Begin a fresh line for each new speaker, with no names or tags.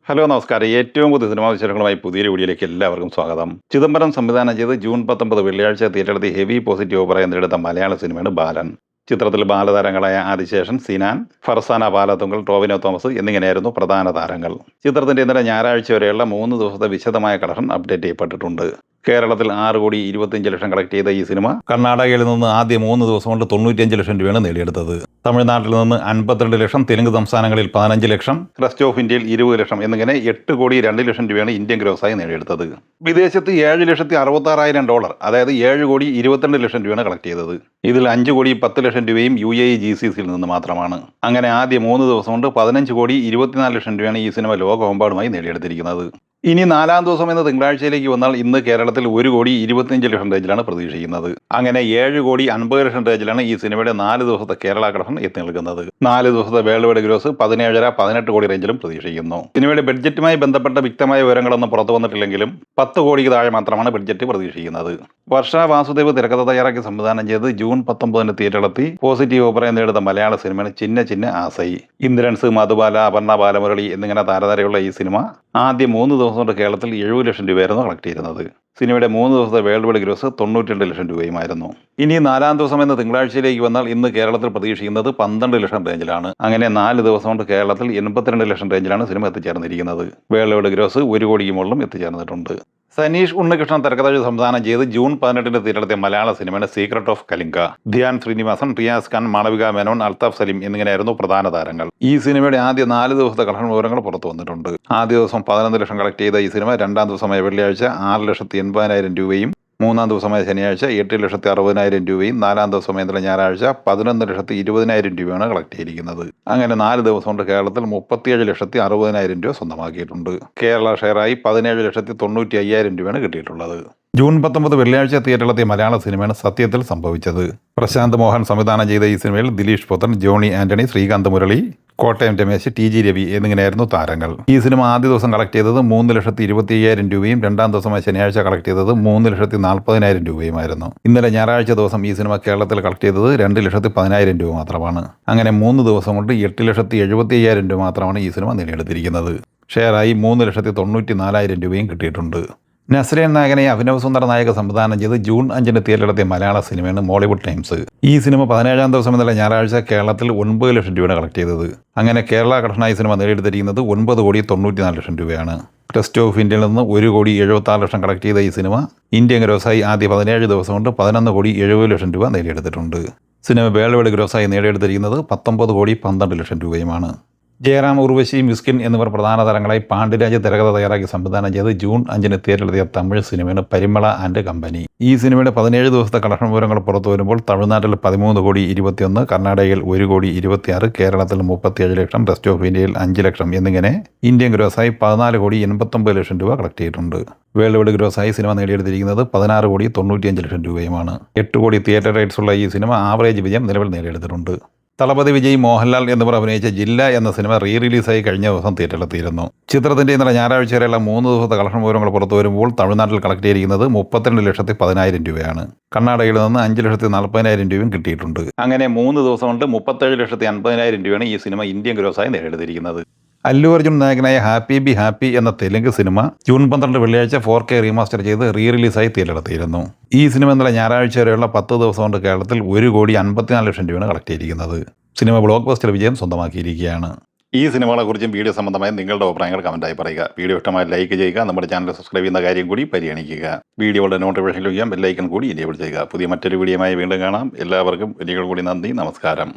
Hello നമസ്കാരം. ഏറ്റവും പുതിയ സിനിമാ വിശേഷങ്ങളുമായി പുതിയൊരു വീഡിയോയിലേക്ക് എല്ലാവർക്കും സ്വാഗതം. ചിദംബരം സംവിധാനം ചെയ്ത് ജൂൺ 19 വെള്ളിയാഴ്ച തിയേറ്ററിലെത്തി ഹെവി പോസിറ്റീവ് അഭിപ്രായം നേടിയെടുത്ത മലയാള സിനിമയാണ് ബാലൻ. ചിത്രത്തിൽ ബാലതാരങ്ങളായ ആദിശേഷൻ, സിനാൻ, ഫർസാന ബാലത്തുങ്കൽ, ടോവിനോ തോമസ് എന്നിങ്ങനെയായിരുന്നു പ്രധാന താരങ്ങൾ. ചിത്രത്തിന്റെ ഇന്നലെ ഞായറാഴ്ച വരെയുള്ള 3 ദിവസത്തെ വിശദമായ കളക്ഷൻ അപ്ഡേറ്റ് ചെയ്യപ്പെട്ടിട്ടുണ്ട്. കേരളത്തിൽ 6,25,00,000 കളക്ട് ചെയ്ത ഈ സിനിമ കർണാടകയിൽ നിന്ന് ആദ്യ 3 ദിവസം കൊണ്ട് 95 ലക്ഷം രൂപയാണ് നേടിയെടുത്തത്. തമിഴ്നാട്ടിൽ നിന്ന് 52 ലക്ഷം, തെലുങ്ക് സംസ്ഥാനങ്ങളിൽ 15 ലക്ഷം, റെസ്റ്റ് ഓഫ് ഇന്ത്യയിൽ 20 ലക്ഷം എന്നിങ്ങനെ 8,02,00,000 രൂപയാണ് ഇന്ത്യൻ ഗ്രോസായി നേടിയെടുത്തത്. വിദേശത്ത് $7,66,000, അതായത് $7,22,00,000 രൂപയാണ് കളക്ട് ചെയ്തത്. ഇതിൽ 5,10,00,000 രൂപയും UAE GCCയിൽ നിന്ന് മാത്രമാണ്. അങ്ങനെ ആദ്യ 3 ദിവസം കൊണ്ട് 15,24,00,000 രൂപയാണ് ഈ സിനിമ ലോകമെമ്പാടുമായി നേടിയെടുത്തിരിക്കുന്നത്. ഇനി 4-ാം ദിവസം എന്ന തിങ്കളാഴ്ചയിലേക്ക് വന്നാൽ ഇന്ന് കേരളത്തിൽ 1,25,00,000 റേഞ്ചിലാണ് പ്രതീക്ഷിക്കുന്നത്. അങ്ങനെ 7,50,00,000 റേഞ്ചിലാണ് ഈ സിനിമയുടെ 4 ദിവസത്തെ കേരള കളക്ഷൻ എത്തി നിൽക്കുന്നത്. 4 ദിവസത്തെ വേൾഡ് വൈഡ് ഗ്രോസ് 17,18 കോടി റേഞ്ചിലും പ്രതീക്ഷിക്കുന്നു. സിനിമയുടെ ബഡ്ജറ്റുമായി ബന്ധപ്പെട്ട വ്യക്തമായ വിവരങ്ങളൊന്നും പുറത്തു വന്നിട്ടില്ലെങ്കിലും 10 കോടിക്ക് താഴെ മാത്രമാണ് ബഡ്ജറ്റ് പ്രതീക്ഷിക്കുന്നത്. വർഷ വാസുദേവ് തിരക്കഥ തയ്യാറാക്കി സംവിധാനം ചെയ്ത് ജൂൺ 19 തിയേറ്ററിലെത്തി പോസിറ്റീവ് അഭിപ്രായം നേടുന്ന മലയാള സിനിമയാണ് ചിന്ന ചിന്ന ആസൈ. ഇന്ദ്രൻസ്, മധുബാല, അപർണ ബാലമുരളി എന്നിങ്ങനെ താരനിരയുള്ള ഈ സിനിമ ആദ്യ 3 ദിവസം കൊണ്ട് കേരളത്തിൽ 70 ലക്ഷം രൂപയായിരുന്നു കളക്ട് ചെയ്യുന്നത്. സിനിമയുടെ 3 ദിവസത്തെ വേൾഡ് വൈഡ് ഗ്രോസ് 92 ലക്ഷം രൂപയുമായിരുന്നു. ഇനി 4-ാം ദിവസം എന്ന തിങ്കളാഴ്ചയിലേക്ക് വന്നാൽ ഇന്ന് കേരളത്തിൽ പ്രതീക്ഷിക്കുന്നത് 12 ലക്ഷം റേഞ്ചിലാണ്. അങ്ങനെ 4 ദിവസം കൊണ്ട് കേരളത്തിൽ 82 ലക്ഷം റേഞ്ചിലാണ് സിനിമ എത്തിച്ചേർന്നിരിക്കുന്നത്. വേൾഡ് വൈഡ് ഗ്രോസ് 1 കോടിക്ക് മുകളിലും എത്തിച്ചേർന്നിട്ടുണ്ട്. സനീഷ് ഉണ്ണികൃഷ്ണൻ തിരക്കഥ സംവിധാനം ചെയ്ത് ജൂൺ 18 തിയേറ്ററെത്തിയ മലയാള സിനിമയാണ് സീക്രട്ട് ഓഫ് കലിംഗ. ധ്യാൻ ശ്രീനിവാസൻ, റിയാസ് ഖാൻ, മാളവിക മേനോൻ, അൽത്താഫ് സലീം എന്നിങ്ങനെയായിരുന്നു പ്രധാന താരങ്ങൾ. ഈ സിനിമയുടെ ആദ്യ 4 ദിവസത്തെ കളക്ഷൻ വിവരങ്ങൾ പുറത്തു വന്നിട്ടുണ്ട്. ആദ്യ ദിവസം 11 ലക്ഷം കളക്ട് ചെയ്ത ഈ സിനിമ 2-ാം ദിവസമായ വെള്ളിയാഴ്ച 6,80,000 രൂപയും, 3-ാം ദിവസമായ ശനിയാഴ്ച 8,60,000 രൂപയും, 4-ാം ദിവസമായ ഞായറാഴ്ച 11,20,000 രൂപയാണ് കളക്ട് ചെയ്തിരിക്കുന്നത്. അങ്ങനെ 4 ദിവസം കൊണ്ട് കേരളത്തിൽ 37,60,000 രൂപ സ്വന്തമാക്കിയിട്ടുണ്ട്. കേരള ഷെയറായി 17,95,000 രൂപയാണ് കിട്ടിയിട്ടുള്ളത്. ജൂൺ 19 വെള്ളിയാഴ്ച തിയേറ്ററിലെത്തിയ മലയാള സിനിമയാണ് സത്യത്തിൽ സംഭവിച്ചത്. പ്രശാന്ത് മോഹൻ സംവിധാനം ചെയ്ത ഈ സിനിമയിൽ ദിലീഷ് പുത്രൻ, ജോണി ആന്റണി, ശ്രീകാന്ത് മുരളി, കോട്ടയം രമേശ്, TG രവി എന്നിങ്ങനെയായിരുന്നു താരങ്ങൾ. ഈ സിനിമ ആദ്യ ദിവസം കളക്ട് ചെയ്തത് 3,25,000 രൂപയും, 2-ാം ദിവസമായ ശനിയാഴ്ച കളക്ട് ചെയ്തത് 3,40,000 രൂപയുമായിരുന്നു. ഇന്നലെ ഞായറാഴ്ച ദിവസം ഈ സിനിമ കേരളത്തിൽ കളക്ട് ചെയ്തത് 2,10,000 രൂപ മാത്രമാണ്. അങ്ങനെ 3 ദിവസം കൊണ്ട് 8,70,000 രൂപ മാത്രമാണ് ഈ സിനിമ നേടിയെടുത്തിരിക്കുന്നത്. ഷെയറായി 3,94,000 രൂപയും കിട്ടിയിട്ടുണ്ട്. നസ്രിയൻ നായകനെ അഭിനവ് സുന്ദർ നായക സംവിധാനം ചെയ്ത് ജൂൺ 5 തിയേറ്ററിലെത്തിയ മലയാള സിനിമയാണ് മോളിവുഡ് ടൈംസ്. ഈ സിനിമ 17-ാം ദിവസം ഇന്നലെ ഞായറാഴ്ച കേരളത്തിൽ 9 ലക്ഷം രൂപയാണ് കളക്ട് ചെയ്തത്. അങ്ങനെ കേരള കളക്ഷനായി സിനിമ നേടിയെടുത്തിരിക്കുന്നത് 9,94,00,000 രൂപയാണ്. റെസ്റ്റ് ഓഫ് ഇന്ത്യയിൽ നിന്ന് 1,76,00,000 കളക്ട് ചെയ്ത ഈ സിനിമ ഇന്ത്യൻ ഗ്രോസായി ആദ്യ 17 ദിവസം കൊണ്ട് 11,70,00,000 രൂപ നേടിയെടുത്തിട്ടുണ്ട്. സിനിമ വേൾഡ് വൈഡ് ഗ്രോസായി നേടിയെടുത്തിരിക്കുന്നത് 19,12,00,000 രൂപയുമാണ്. ജയറാം, ഉർവശി, മിസ്കിൻ എന്നിവർ പ്രധാന താരങ്ങളായി പാണ്ഡ്യരാജ് തിരക്കഥ തയ്യാറാക്കി സംവിധാനം ചെയ്ത് ജൂൺ 5 തിയേറ്ററിലെത്തിയ തമിഴ് സിനിമയാണ് പരിമള ആൻഡ് കമ്പനി. ഈ സിനിമയുടെ 17 ദിവസത്തെ കളക്ഷൻ വിവരങ്ങൾ പുറത്തു വരുമ്പോൾ തമിഴ്നാട്ടിൽ 13,21,00,000, കർണാടകയിൽ 1,26,00,000, കേരളത്തിൽ 37 ലക്ഷം, റെസ്റ്റ് ഓഫ് ഇന്ത്യയിൽ 5 ലക്ഷം എന്നിങ്ങനെ ഇന്ത്യൻ ഗ്രോസായി 14,89,00,000 രൂപ കളക്ട് ചെയ്തിട്ടുണ്ട്. വേൾഡ് വൈഡ് ഗ്രോസായി സിനിമ നേടിയെടുത്തിരിക്കുന്നത് 16,95,00,000 രൂപയുമാണ്. 8 കോടി തിയേറ്റർ റൈറ്റ്സ് ഉള്ള ഈ സിനിമ ആവറേജ് വിജയം നിലവിൽ നേടിയെടുത്തിട്ടുണ്ട്. തലപതി വിജയ്, മോഹൻലാൽ എന്നിവർ അഭിനയിച്ച ജില്ല എന്ന സിനിമ റിലീസായി കഴിഞ്ഞ ദിവസം തിയേറ്ററിലെത്തിയിരുന്നു. ചിത്രത്തിന്റെ ഇന്നലെ ഞായറാഴ്ച വരെയുള്ള 3 ദിവസത്തെ കളക്ഷൻ വിവരങ്ങൾ പുറത്തു വരുമ്പോൾ തമിഴ്നാട്ടിൽ കളക്ട് ചെയ്തിരിക്കുന്നത് 32,10,000 രൂപയാണ്. കർണാടകയിൽ നിന്ന് 5,40,000 രൂപയും കിട്ടിയിട്ടുണ്ട്. അങ്ങനെ 3 ദിവസം കൊണ്ട് 37,50,000 രൂപയാണ് ഈ സിനിമ ഇന്ത്യൻ ഗ്രോസായി നേടിയെടുത്തിരിക്കുന്നത്. അല്ലു അർജുൻ നായകനായ ഹാപ്പി ബി ഹാപ്പി എന്ന തെലുങ്ക് സിനിമ ജൂൺ 12 വെള്ളിയാഴ്ച 4K റീമാസ്റ്റർ ചെയ്ത് റിലീസായി തിയേറ്ററിലെത്തിയിരുന്നു. ഈ സിനിമ ഇന്നലെ ഞായറാഴ്ച വരെയുള്ള 10 ദിവസം കൊണ്ട് കേരളത്തിൽ 1,54,00,000 രൂപയാണ് കളക്ട് ചെയ്തിരിക്കുന്നത്. സിനിമ ബ്ലോക്ക് ബസ്റ്റർ വിജയം സ്വന്തമാക്കിയിരിക്കുകയാണ്. ഈ സിനിമകളെക്കുറിച്ചും വീഡിയോ സംബന്ധമായ നിങ്ങളുടെ അഭിപ്രായങ്ങൾ കമൻറ്റായി പറയുക. വീഡിയോ ഇഷ്ടമായി ലൈക്ക് ചെയ്യുക. നമ്മുടെ ചാനൽ സബ്സ്ക്രൈബ് ചെയ്യുന്ന കാര്യം കൂടി പരിഗണിക്കുക. വീഡിയോയുടെ നോട്ടിഫിക്കേഷൻ ലഭിക്കാൻ ബെല്ലൈക്കൺ കൂടി എനേബിൾ ചെയ്യുക. പുതിയ മറ്റൊരു വീഡിയോയുമായി വീണ്ടും കാണാം. എല്ലാവർക്കും ഒരിക്കൽ കൂടി നന്ദി, നമസ്കാരം.